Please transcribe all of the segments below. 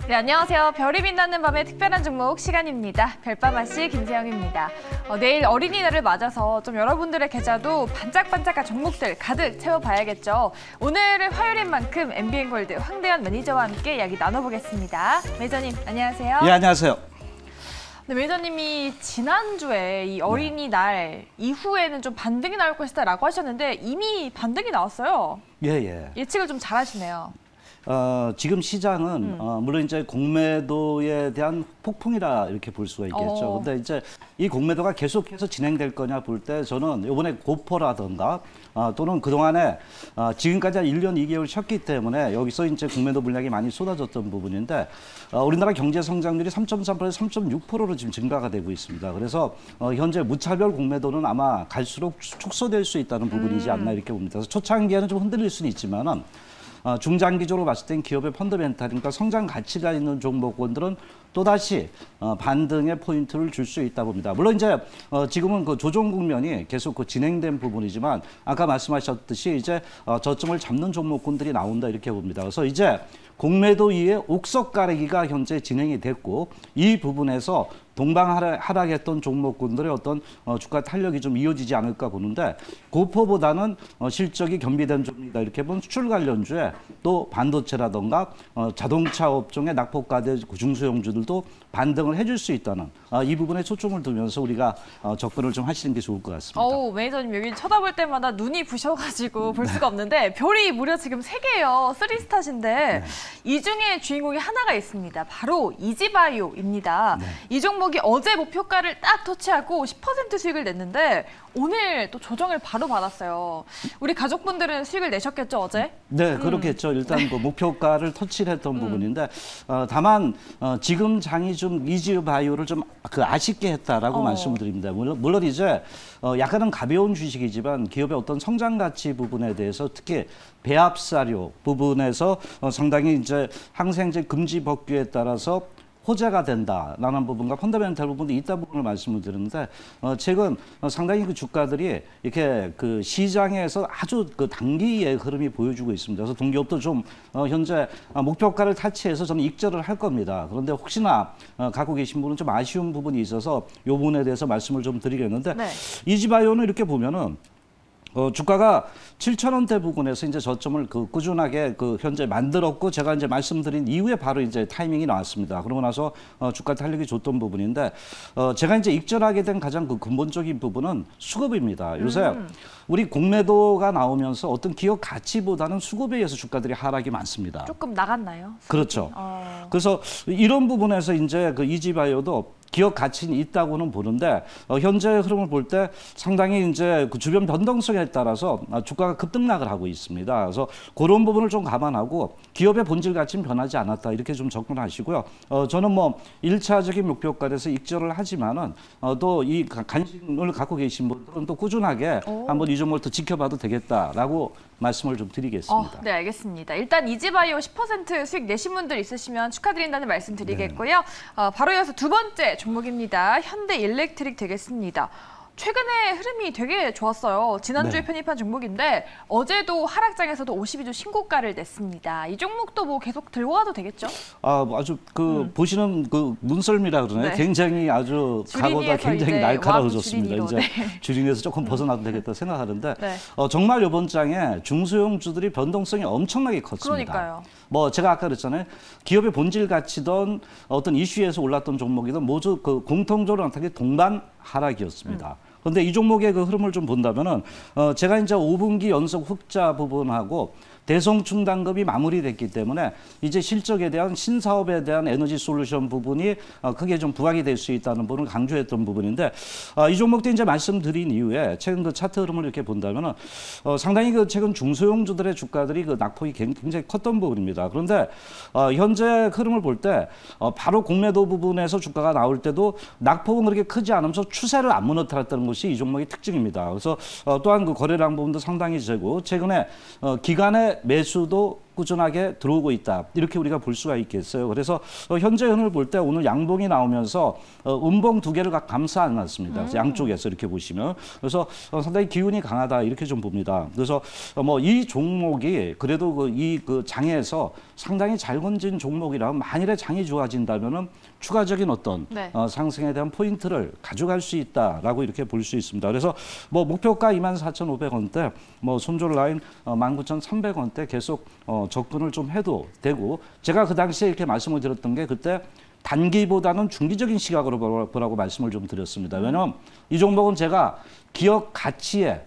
네, 안녕하세요. 별이 빛나는 밤의 특별한 종목 시간입니다. 별밤아씨 김세영입니다. 내일 어린이날을 맞아서 좀 여러분들의 계좌도 반짝반짝한 종목들 가득 채워봐야겠죠. 오늘은 화요일인 만큼 MBN골드 황대현 매니저와 함께 이야기 나눠보겠습니다. 매니저님, 안녕하세요. 예, 안녕하세요. 네, 매니저님이 지난주에 이 어린이날 이후에는 좀 반등이 나올 것이다라고 하셨는데 이미 반등이 나왔어요. 예. 예측을 좀 잘하시네요. 지금 시장은 물론 이제 공매도에 대한 폭풍이라 이렇게 볼 수가 있겠죠. 근데 이제 이 공매도가 계속해서 진행될 거냐 볼 때 저는 이번에 고퍼라든가 또는 그동안에 지금까지 한 1년 2개월 쉬었기 때문에 여기서 이제 공매도 물량이 많이 쏟아졌던 부분인데 우리나라 경제 성장률이 3.3%에서 3.6%로 지금 증가가 되고 있습니다. 그래서 현재 무차별 공매도는 아마 갈수록 축소될 수 있다는 부분이지 않나 이렇게 봅니다. 그래서 초창기에는 좀 흔들릴 수는 있지만은 중장기적으로 봤을 땐 기업의 펀더멘탈, 그러니까 성장 가치가 있는 종목군들은 또다시 반등의 포인트를 줄 수 있다 봅니다. 물론 이제 지금은 그 조정 국면이 계속 그 진행된 부분이지만 아까 말씀하셨듯이 이제 저점을 잡는 종목군들이 나온다 이렇게 봅니다. 그래서 이제 공매도 이후에 옥석 가리기가 현재 진행이 됐고 이 부분에서 동방하락했던 종목군들의 어떤 주가 탄력이 좀 이어지지 않을까 보는데 고퍼보다는 실적이 겸비된 종목이다 이렇게 본 수출 관련주에 또 반도체라든가 자동차 업종의 낙폭과대 중소형주들도 반등을 해줄 수 있다는 이 부분에 초점을 두면서 우리가 접근을 좀 하시는 게 좋을 것 같습니다. 매니저님 여기 쳐다볼 때마다 눈이 부셔가지고 볼 수가 없는데 별이 무려 지금 3개예요. 3스타신데 네. 이 중에 주인공이 하나가 있습니다. 바로 이지바이오입니다. 네. 이 종목이 어제 목표가를 딱 터치하고 10% 수익을 냈는데 오늘 또 조정을 바로 받았어요. 우리 가족분들은 수익을 내셨겠죠, 어제? 네, 그렇겠죠. 일단 그 목표가를 터치를 했던 부분인데 다만 지금 장이 좀 이지바이오를 좀 아쉽게 했다라고 말씀드립니다. 물론 이제 약간은 가벼운 주식이지만 기업의 어떤 성장 가치 부분에 대해서 특히 배합사료 부분에서 상당히 이제 항생제 금지 법규에 따라서 호재가 된다라는 부분과 펀더멘탈 부분도 있다 부분을 말씀을 드리는데 최근 상당히 그 주가들이 이렇게 그 시장에서 아주 그 단기의 흐름이 보여주고 있습니다. 그래서 동기업도 좀 현재 목표가를 타치해서 저는 익절을 할 겁니다. 그런데 혹시나 갖고 계신 분은 좀 아쉬운 부분이 있어서 이 부분에 대해서 말씀을 좀 드리겠는데 네. 이지바이오는 이렇게 보면은 주가가 7,000원대 부근에서 이제 저점을 꾸준하게 현재 만들었고 제가 이제 말씀드린 이후에 바로 이제 타이밍이 나왔습니다. 그러고 나서 주가 탄력이 좋던 부분인데 제가 이제 익절하게 된 가장 그 근본적인 부분은 수급입니다. 요새 우리 공매도가 나오면서 어떤 기업 가치보다는 수급에 의해서 주가들이 하락이 많습니다. 조금 나갔나요? 그렇죠. 그래서 이런 부분에서 이제 그 이지바이오도 기업 가치는 있다고는 보는데 현재 흐름을 볼 때 상당히 이제 그 주변 변동성에 따라서 주가가 급등락을 하고 있습니다. 그래서 그런 부분을 좀 감안하고 기업의 본질 가치는 변하지 않았다 이렇게 좀 접근하시고요. 저는 뭐 1차적인 목표가에서 익절을 하지만은 또 이 관심을 갖고 계신 분들은 또 꾸준하게 한번 이 종목을 더 지켜봐도 되겠다라고 말씀을 좀 드리겠습니다. 네, 알겠습니다. 일단 이지바이오 10% 수익 내신 분들 있으시면 축하드린다는 말씀 드리겠고요. 네. 바로 이어서 두 번째 종목입니다. 현대일렉트릭 되겠습니다. 최근에 흐름이 되게 좋았어요. 지난주에 편입한 종목인데 어제도 하락장에서도 52주 신고가를 냈습니다. 이 종목도 뭐 계속 들고 가도 되겠죠? 아주 보시는 그 눈썰미라 그러나요? 네. 굉장히 아주 각오가 굉장히 날카로워졌습니다. 이제 주린에서 조금 벗어나도 되겠다 생각하는데 네. 정말 이번 장에 중소형주들이 변동성이 엄청나게 컸습니다. 그러니까요. 뭐 제가 아까 그랬잖아요. 기업의 본질 가치든 어떤 이슈에서 올랐던 종목이든 모두 그 공통적으로 나타나게 동반 하락이었습니다. 그런데 이 종목의 그 흐름을 좀 본다면은 제가 이제 5분기 연속 흑자 부분하고 대성 충당금이 마무리됐기 때문에 이제 실적에 대한 신사업에 대한 에너지 솔루션 부분이 크게 좀 부각이 될 수 있다는 부분을 강조했던 부분인데 이 종목도 이제 말씀드린 이후에 최근 그 차트 흐름을 이렇게 본다면은 상당히 그 최근 중소형주들의 주가들이 그 낙폭이 굉장히 컸던 부분입니다. 그런데 현재 흐름을 볼 때 바로 공매도 부분에서 주가가 나올 때도 낙폭은 그렇게 크지 않으면서 추세를 안 무너뜨렸다는 것이 이 종목의 특징입니다. 그래서 또한 그 거래량 부분도 상당히 재고 최근에 기간의 매수도 꾸준하게 들어오고 있다. 이렇게 우리가 볼 수가 있겠어요. 그래서 현재 흐름을 볼 때 오늘 양봉이 나오면서 음봉 두 개를 감싸 안았습니다. 그래서 양쪽에서 이렇게 보시면 그래서 상당히 기운이 강하다 이렇게 좀 봅니다. 그래서 뭐 이 종목이 그래도 이 장에서 상당히 잘 건진 종목이라 만일에 장이 좋아진다면은 추가적인 어떤 네. 상승에 대한 포인트를 가져갈 수 있다라고 이렇게 볼 수 있습니다. 그래서 뭐 목표가 24,500원대, 뭐 손절 라인 19,300원대 계속 접근을 좀 해도 되고 제가 그 당시에 이렇게 말씀을 드렸던 게 그때 단기보다는 중기적인 시각으로 보라고 말씀을 좀 드렸습니다. 왜냐하면 이 종목은 제가 기업 가치에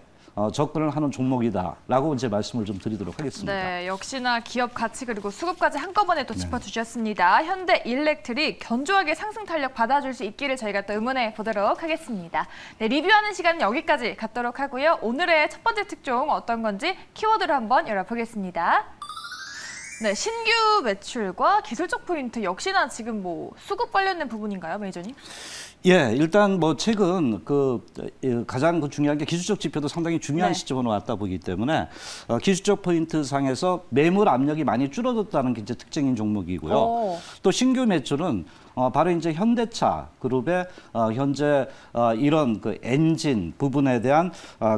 접근을 하는 종목이다라고 이제 말씀을 좀 드리도록 하겠습니다. 네, 역시나 기업 가치 그리고 수급까지 한꺼번에 또 짚어주셨습니다. 현대 일렉트릭 견조하게 상승 탄력 받아줄 수 있기를 저희가 또 응원해 보도록 하겠습니다. 네, 리뷰하는 시간은 여기까지 갖도록 하고요. 오늘의 첫 번째 특종 어떤 건지 키워드로 한번 열어보겠습니다. 네, 신규 매출과 기술적 포인트 역시나 지금 뭐 수급 관련된 부분인가요, 매니저님? 예, 일단 뭐 최근 가장 중요한 게 기술적 지표도 상당히 중요한 네. 시점으로 왔다 보기 때문에 기술적 포인트 상에서 매물 압력이 많이 줄어들었다는 게 이제 특징인 종목이고요. 오. 또 신규 매출은 바로 이제 현대차 그룹의 현재 이런 그 엔진 부분에 대한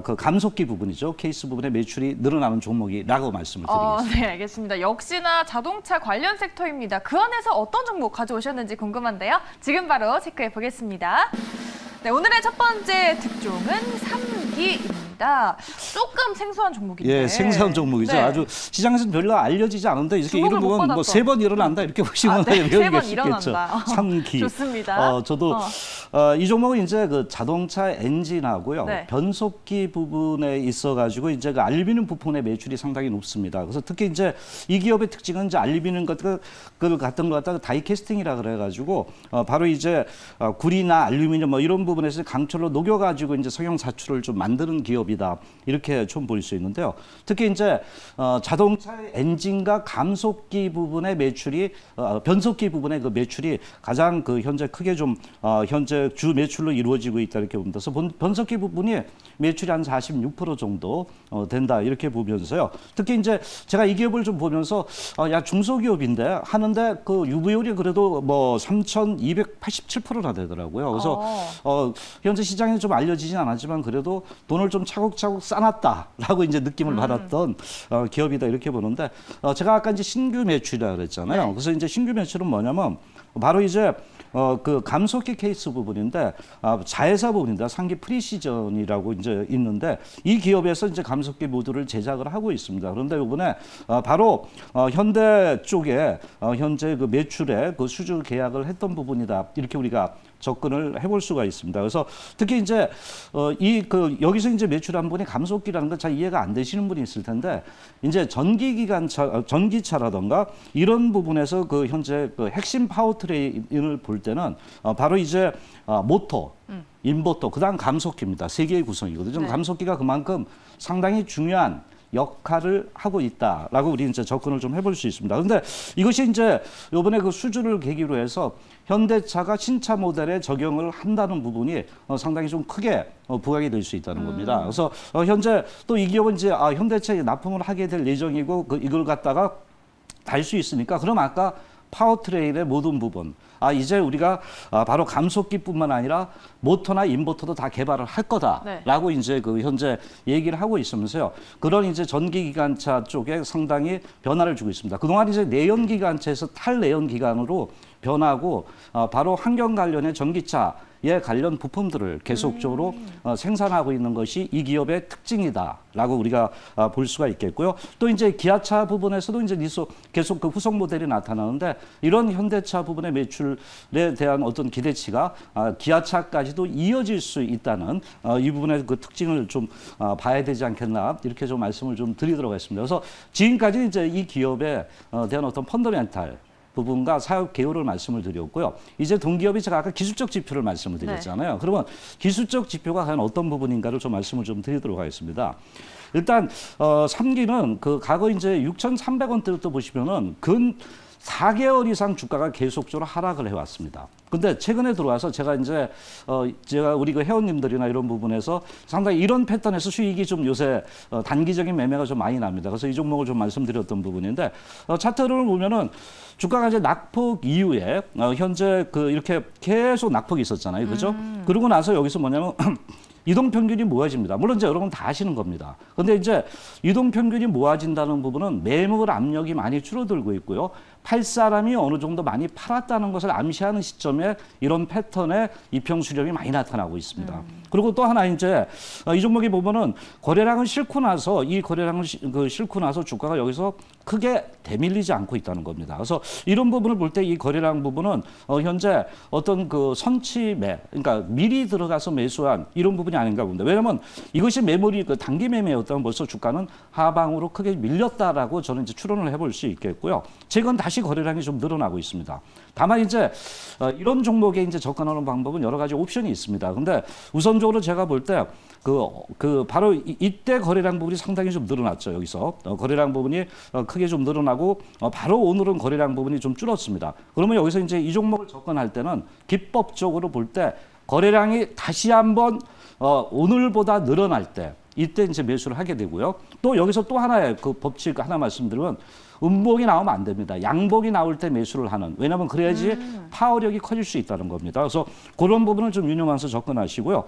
그 감속기 부분이죠. 케이스 부분의 매출이 늘어나는 종목이라고 말씀을 드리겠습니다. 네, 알겠습니다. 역시나 자동차 관련 섹터입니다. 그 안에서 어떤 종목 가져오셨는지 궁금한데요. 지금 바로 체크해 보겠습니다. 네, 오늘의 첫 번째 특종은 3기입니다. 조금 생소한 종목인데. 예, 생소한 종목이죠. 네. 아주 시장에서는 별로 알려지지 않은데 이렇게 주목을 못 이름은 뭐 받았던. 3번 일어난다 이렇게 보시면 네, 외우기가 3번 쉽겠죠. 일어난다. 3기. 좋습니다. 저도 이 종목은 이제 그 자동차 엔진하고요. 네. 변속기 부분에 있어가지고 이제 그 알루미늄 부품의 매출이 상당히 높습니다. 그래서 특히 이제 이 기업의 특징은 이제 알루미늄 같은 걸 갖다가 다이캐스팅이라 그래가지고 바로 이제 구리나 알루미늄 뭐 이런 부분에서 강철로 녹여가지고 이제 성형 사출을 좀 만드는 기업이다 이렇게 좀 볼 수 있는데요. 특히 이제 자동차 엔진과 감속기 부분의 매출이 변속기 부분의 그 매출이 가장 그 현재 크게 좀 현재 주 매출로 이루어지고 있다 이렇게 봅니다. 그래서 변속기 부분이 매출이 한 46% 정도 된다 이렇게 보면서요. 특히 이제 제가 이 기업을 좀 보면서 야 중소기업인데 하는데 그 유보율이 그래도 뭐 3,287%나 되더라고요. 그래서 현재 시장에 좀 알려지진 않았지만 그래도 돈을 좀 차곡차곡 쌓았다라고 이제 느낌을 받았던 기업이다 이렇게 보는데 제가 아까 이제 신규 매출이라 그랬잖아요. 네. 그래서 이제 신규 매출은 뭐냐면 바로 이제 그 감속기 케이스 부분인데 자회사 부분인데 상기 프리시전이라고 이제 있는데 이 기업에서 이제 감속기 모듈을 제작을 하고 있습니다. 그런데 이번에 바로 현대 쪽에 현재 그 매출에 그 수주 계약을 했던 부분이다 이렇게 우리가 접근을 해볼 수가 있습니다. 그래서 특히 이제 여기서 이제 매출한 분이 감속기라는 건 잘 이해가 안 되시는 분이 있을 텐데 이제 전기차라던가 이런 부분에서 그 현재 그 핵심 파워트레인을 볼 때는 바로 이제 모터, 인버터, 그다음 감속기입니다. 세 개의 구성이거든요. 네. 감속기가 그만큼 상당히 중요한 역할을 하고 있다라고 우리 이제 접근을 좀 해볼 수 있습니다. 그런데 이것이 이제 이번에 그 수주를 계기로 해서 현대차가 신차 모델에 적용을 한다는 부분이 상당히 좀 크게 부각이 될 수 있다는 겁니다. 그래서 현재 또 이 기업은 이제 현대차에 납품을 하게 될 예정이고 이걸 갖다가 달 수 있으니까 그럼 아까 파워트레인의 모든 부분 이제 우리가 바로 감속기뿐만 아니라 모터나 인버터도 다 개발을 할 거다라고 네. 이제 그 현재 얘기를 하고 있으면서요. 그런 이제 전기기관차 쪽에 상당히 변화를 주고 있습니다. 그동안 이제 내연기관차에서 탈내연기관으로 변하고 바로 환경 관련의 전기차에 관련 부품들을 계속적으로 생산하고 있는 것이 이 기업의 특징이다라고 우리가 볼 수가 있겠고요. 또 이제 기아차 부분에서도 이제 계속 그 후속 모델이 나타나는데 이런 현대차 부분의 매출에 대한 어떤 기대치가 기아차까지도 이어질 수 있다는 이 부분의 그 특징을 좀 봐야 되지 않겠나 이렇게 좀 말씀을 좀 드리도록 하겠습니다. 그래서 지금까지 이제 이 기업에 대한 어떤 펀더멘탈 부분과 사업 개요를 말씀을 드렸고요. 이제 동기업이 제가 아까 기술적 지표를 말씀을 드렸잖아요. 그러면 기술적 지표가 과연 어떤 부분인가를 좀 말씀을 좀 드리도록 하겠습니다. 일단 3기는 그 과거 이제 6,300원대부터 보시면은 4개월 이상 주가가 계속적으로 하락을 해왔습니다. 근데 최근에 들어와서 제가 이제 제가 우리 그 회원님들이나 이런 부분에서 상당히 이런 패턴에서 수익이 좀 요새 단기적인 매매가 좀 많이 납니다. 그래서 이 종목을 좀 말씀드렸던 부분인데 차트를 보면은 주가가 이제 낙폭 이후에 현재 그 이렇게 계속 낙폭이 있었잖아요, 그죠? 그러고 나서 여기서 뭐냐면 이동평균이 모아집니다. 물론 이제 여러분 다 아시는 겁니다. 근데 이제 이동평균이 모아진다는 부분은 매물 압력이 많이 줄어들고 있고요. 팔 사람이 어느 정도 많이 팔았다는 것을 암시하는 시점에 이런 패턴의 이평 수렴이 많이 나타나고 있습니다. 그리고 또 하나 이제 이 종목이 보면은 거래량을 싣고 나서 이 거래량을 싣고 나서 주가가 여기서 크게 대밀리지 않고 있다는 겁니다. 그래서 이런 부분을 볼 때 이 거래량 부분은 현재 어떤 그 선취매, 그러니까 미리 들어가서 매수한 이런 부분이 아닌가 봅니다. 왜냐하면 이것이 매물이 그 단기 매매였다면 벌써 주가는 하방으로 크게 밀렸다라고 저는 이제 추론을 해볼 수 있겠고요. 최근 다시 거래량이 좀 늘어나고 있습니다. 다만 이제 이런 종목에 이제 접근하는 방법은 여러 가지 옵션이 있습니다. 근데 우선적으로 제가 볼 때 바로 이때 거래량 부분이 상당히 좀 늘어났죠. 여기서 거래량 부분이 크게 좀 늘어나고 바로 오늘은 거래량 부분이 좀 줄었습니다. 그러면 여기서 이제 이 종목을 접근할 때는 기법적으로 볼 때 거래량이 다시 한번 오늘보다 늘어날 때 이때 이제 매수를 하게 되고요. 또 여기서 또 하나의 그 법칙 하나 말씀드리면 음봉이 나오면 안 됩니다. 양봉이 나올 때 매수를 하는. 왜냐하면 그래야지 파워력이 커질 수 있다는 겁니다. 그래서 그런 부분을 좀 유념하면서 접근하시고요.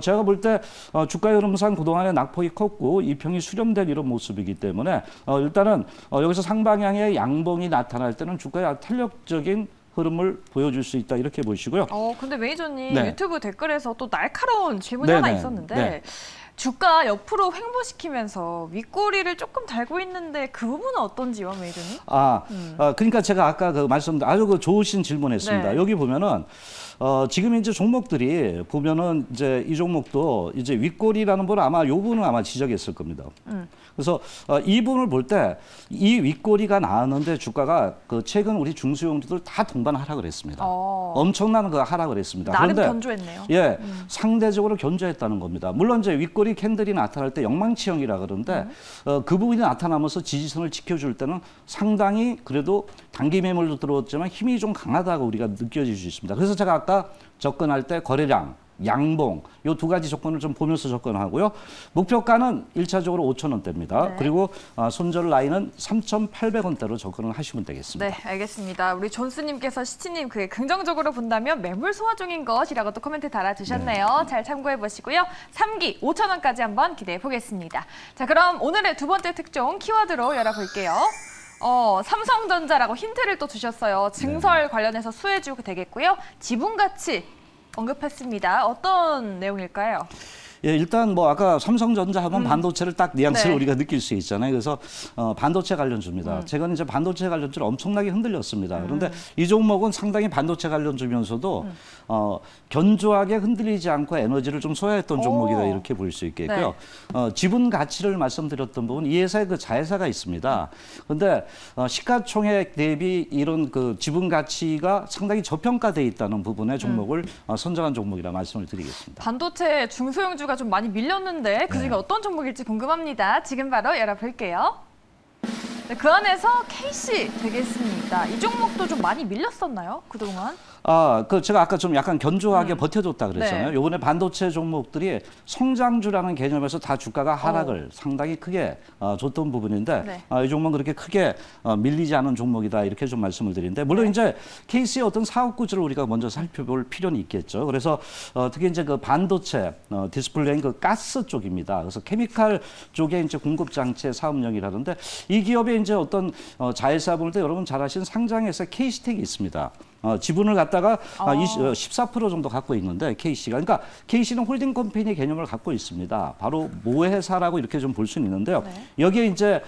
제가 볼 때 주가 흐름상 그동안에 낙폭이 컸고 이평이 수렴된 이런 모습이기 때문에 일단은 여기서 상방향의 양봉이 나타날 때는 주가의 탄력적인 흐름을 보여줄 수 있다 이렇게 보시고요. 근데 매니저님 네. 유튜브 댓글에서 또 날카로운 질문이 네네. 하나 있었는데 네. 주가 옆으로 횡보시키면서 윗꼬리를 조금 달고 있는데 그 부분은 어떤지요, 매니저님? 그러니까 제가 아까 그 말씀 아주 그 좋으신 질문했습니다. 네. 여기 보면은 지금 이제 종목들이 보면은 이제 이 종목도 이제 윗꼬리라는 분 아마 요 분은 아마 지적했을 겁니다. 그래서 이 분을 볼 때 이 윗꼬리가 나왔는데 주가가 그 최근 우리 중소형주들 다 동반 하락을 했습니다. 엄청난 그 하락을 했습니다. 나름 그런데 견조했네요. 예, 상대적으로 견조했다는 겁니다. 물론 이제 윗꼬리 캔들이 나타날 때 영망치형이라 그러는데 그 부분이 나타나면서 지지선을 지켜줄 때는 상당히 그래도 단기 매물도 들어왔지만 힘이 좀 강하다고 우리가 느껴질 수 있습니다. 그래서 제가 아까 접근할 때 거래량, 양봉 요 두 가지 조건을 좀 보면서 접근하고요. 목표가는 1차적으로 5,000원대입니다. 네. 그리고 손절 라인은 3,800원대로 접근을 하시면 되겠습니다. 네, 알겠습니다. 우리 존스님께서 시치님 그게 긍정적으로 본다면 매물 소화 중인 것이라고 또 코멘트 달아주셨네요. 잘 참고해 보시고요. 3기 5,000원까지 한번 기대해 보겠습니다. 자, 그럼 오늘의 두 번째 특종 키워드로 열어볼게요. 삼성전자라고 힌트를 또 주셨어요. 증설 관련해서 수혜주 되겠고요. 지분가치 언급했습니다. 어떤 내용일까요? 예, 일단 뭐 아까 삼성전자 하면 반도체를 딱 뉘앙스를 네. 우리가 느낄 수 있잖아요. 그래서 반도체 관련주입니다. 최근 이제 반도체 관련주를 엄청나게 흔들렸습니다. 그런데 이 종목은 상당히 반도체 관련주면서도 견조하게 흔들리지 않고 에너지를 좀 소화했던 종목이다 이렇게 볼 수 있겠고요. 지분 가치를 말씀드렸던 부분 이 회사에 그 자회사가 있습니다. 그런데 시가총액 대비 이런 그 지분 가치가 상당히 저평가돼 있다는 부분의 종목을 선정한 종목이라 말씀을 드리겠습니다. 반도체 중소형주가 좀 많이 밀렸는데 그중에 어떤 종목일지 궁금합니다. 지금 바로 열어볼게요. 네, 그 안에서 KC 되겠습니다. 이 종목도 좀 많이 밀렸었나요? 그동안? 제가 아까 좀 약간 견조하게 버텨줬다 그랬잖아요. 네. 요번에 반도체 종목들이 성장주라는 개념에서 다 주가가 하락을 상당히 크게 줬던 부분인데 네. 이 종목은 그렇게 크게 밀리지 않은 종목이다 이렇게 좀 말씀을 드리는데 물론 이제 KC의 어떤 사업 구조를 우리가 먼저 살펴볼 필요는 있겠죠. 그래서 특히 이제 그 반도체 디스플레이인 그 가스 쪽입니다. 그래서 케미칼 쪽에 이제 공급 장치 사업령이라는데 이 기업의 이제 어떤 자회사분을 때 여러분 잘 아시는 상장회사 KC텍이 있습니다. 지분을 갖다가 14% 정도 갖고 있는데 KC가 그러니까 KC는 홀딩 컴퍼니 개념을 갖고 있습니다. 바로 모회사라고 이렇게 좀 볼 수는 있는데요. 네. 여기에 이제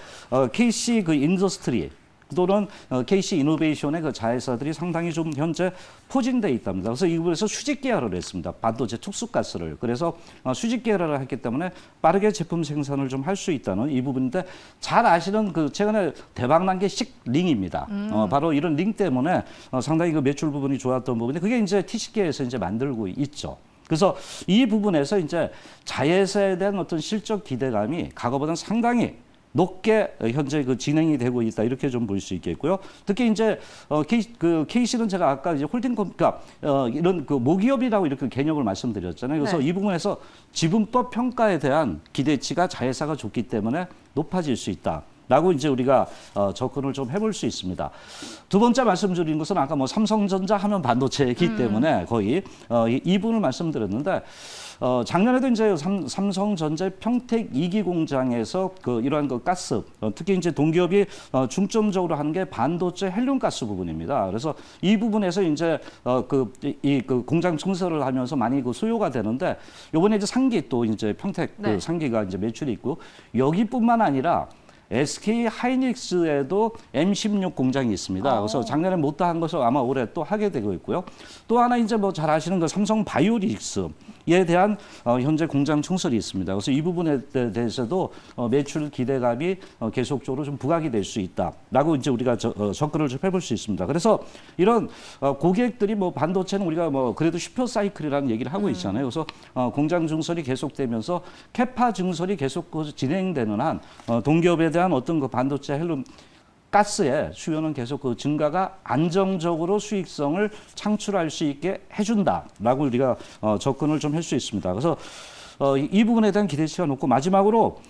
KC 그 인더스트리 또는 KC 이노베이션의 그 자회사들이 상당히 좀 현재 포진돼 있답니다. 그래서 이 부분에서 수직 계열을 했습니다. 반도체 특수가스를. 그래서 수직 계열을 했기 때문에 빠르게 제품 생산을 좀 할 수 있다는 이 부분인데 잘 아시는 그 최근에 대박난 게 식링입니다. 바로 이런 링 때문에 상당히 그 매출 부분이 좋았던 부분이 그게 이제 TCK에서 이제 만들고 있죠. 그래서 이 부분에서 이제 자회사에 대한 어떤 실적 기대감이 과거보다는 상당히 높게 현재 그 진행이 되고 있다 이렇게 좀 볼 수 있겠고요. 특히 이제 KC는 제가 아까 이제 그러니까 이런 그 모기업이라고 이렇게 개념을 말씀드렸잖아요. 그래서 이 부분에서 지분법 평가에 대한 기대치가 자회사가 좋기 때문에 높아질 수 있다. 라고 이제 우리가 접근을 좀 해볼 수 있습니다. 두 번째 말씀드린 것은 아까 뭐 삼성전자 하면 반도체이기 때문에 거의 이 부분을 말씀드렸는데 작년에도 이제 삼성전자 평택 2기 공장에서 이러한 가스 특히 이제 동기업이 중점적으로 하는 게 반도체 헬륨 가스 부분입니다. 그래서 이 부분에서 이제 이 공장 증설을 하면서 많이 수요가 되는데 이번에 이제 상기 또 이제 평택 상기가 이제 매출이 있고 여기뿐만 아니라 SK 하이닉스에도 M16 공장이 있습니다. 그래서 작년에 못한 것을 아마 올해 또 하게 되고 있고요. 또 하나 이제 뭐 잘 아시는 그 삼성 바이오닉스에 대한 현재 공장 증설이 있습니다. 그래서 이 부분에 대해서도 매출 기대감이 계속적으로 좀 부각이 될 수 있다라고 이제 우리가 접근을 좀 해볼 수 있습니다. 그래서 이런 고객들이 뭐 반도체는 우리가 뭐 그래도 슈퍼 사이클이라는 얘기를 하고 있잖아요. 그래서 공장 증설이 계속되면서 캐파 증설이 계속 진행되는 한 동기업에 대한 어떤 그 반도체 헬륨 가스의 수요는 계속 증가가 안정적으로 수익성을 창출할 수 있게 해준다라고 우리가 접근을 좀 할 수 있습니다. 그래서 이 부분에 대한 기대치가 높고 마지막으로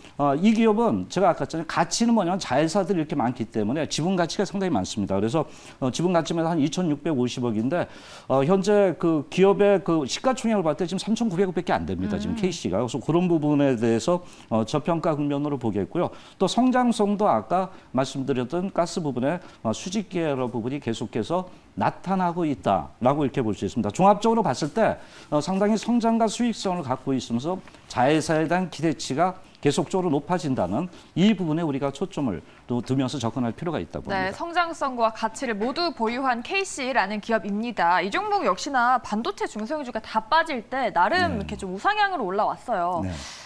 이 기업은 제가 아까 전에 가치는 뭐냐면 자회사들이 이렇게 많기 때문에 지분 가치가 상당히 많습니다. 그래서 지분 가치면 한 2,650억인데 현재 그 기업의 그 시가총액을 봤을 때 지금 3,900억밖에 안 됩니다. 지금 KC가. 그래서 그런 부분에 대해서 저평가 국면으로 보겠고요. 또 성장성도 아까 말씀드렸던 가스 부분에 수직 계열 부분이 계속해서 나타나고 있다라고 이렇게 볼 수 있습니다. 종합적으로 봤을 때 상당히 성장과 수익성을 갖고 있으면서 자회사에 대한 기대치가 계속적으로 높아진다는 이 부분에 우리가 초점을 또 두면서 접근할 필요가 있다고 봅니다. 네, 성장성과 가치를 모두 보유한 KC라는 기업입니다. 이 종목 역시나 반도체 중소형주가 다 빠질 때 나름 이렇게 좀 우상향으로 올라왔어요.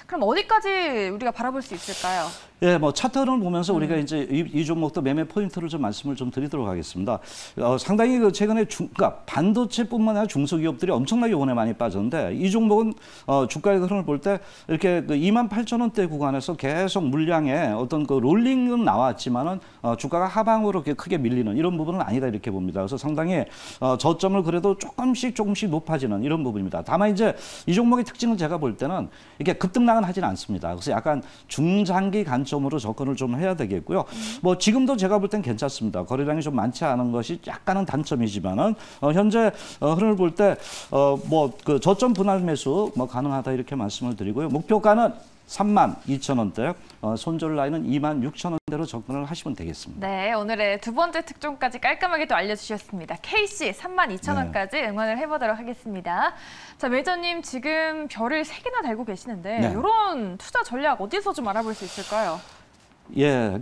그럼 어디까지 우리가 바라볼 수 있을까요? 예, 뭐 차트를 보면서 우리가 이제 이 종목도 매매 포인트를 좀 말씀을 좀 드리도록 하겠습니다. 상당히 최근에 그러니까 반도체뿐만 아니라 중소기업들이 엄청나게 이번에 많이 빠졌는데 이 종목은 주가의 흐름을 볼 때 이렇게 28,000원대 구간에서 계속 물량의 어떤 그 롤링은 나왔지만은 주가가 하방으로 이렇게 크게 밀리는 이런 부분은 아니다 이렇게 봅니다. 그래서 상당히 저점을 그래도 조금씩 높아지는 이런 부분입니다. 다만 이제 이 종목의 특징은 제가 볼 때는 이렇게 급등락은 하지는 않습니다. 그래서 약간 중장기 관점으로 접근을 좀 해야 되겠고요. 뭐 지금도 제가 볼 땐 괜찮습니다. 거래량이 좀 많지 않은 것이 약간은 단점이지만은 현재 흐름을 볼 때 뭐 그 저점 분할 매수 뭐 가능하다 이렇게 말씀을 드리고요. 목표가는 32,000원대, 손절 라인은 26,000원대로 접근을 하시면 되겠습니다. 네, 오늘의 두 번째 특종까지 깔끔하게 또 알려주셨습니다. KC 32,000원까지 응원을 해보도록 하겠습니다. 자, 매니저님 지금 별을 3개나 달고 계시는데 이런 투자 전략 어디서 좀 알아볼 수 있을까요? 예,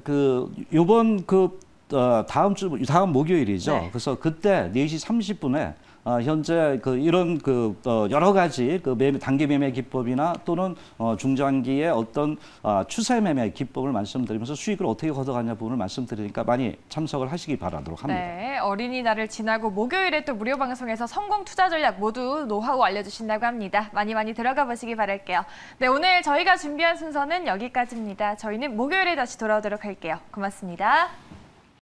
요번 다음 목요일이죠. 그래서 그때 4시 30분에 현재 이런 여러 가지 단기 매매 기법이나 또는 중장기의 어떤 추세 매매 기법을 말씀드리면서 수익을 어떻게 걷어가냐 부분을 말씀드리니까 많이 참석을 하시기 바라도록 합니다. 네, 어린이날을 지나고 목요일에 또 무료 방송에서 성공 투자 전략 모두 노하우 알려주신다고 합니다. 많이 들어가 보시기 바랄게요. 네, 오늘 저희가 준비한 순서는 여기까지입니다. 저희는 목요일에 다시 돌아오도록 할게요. 고맙습니다.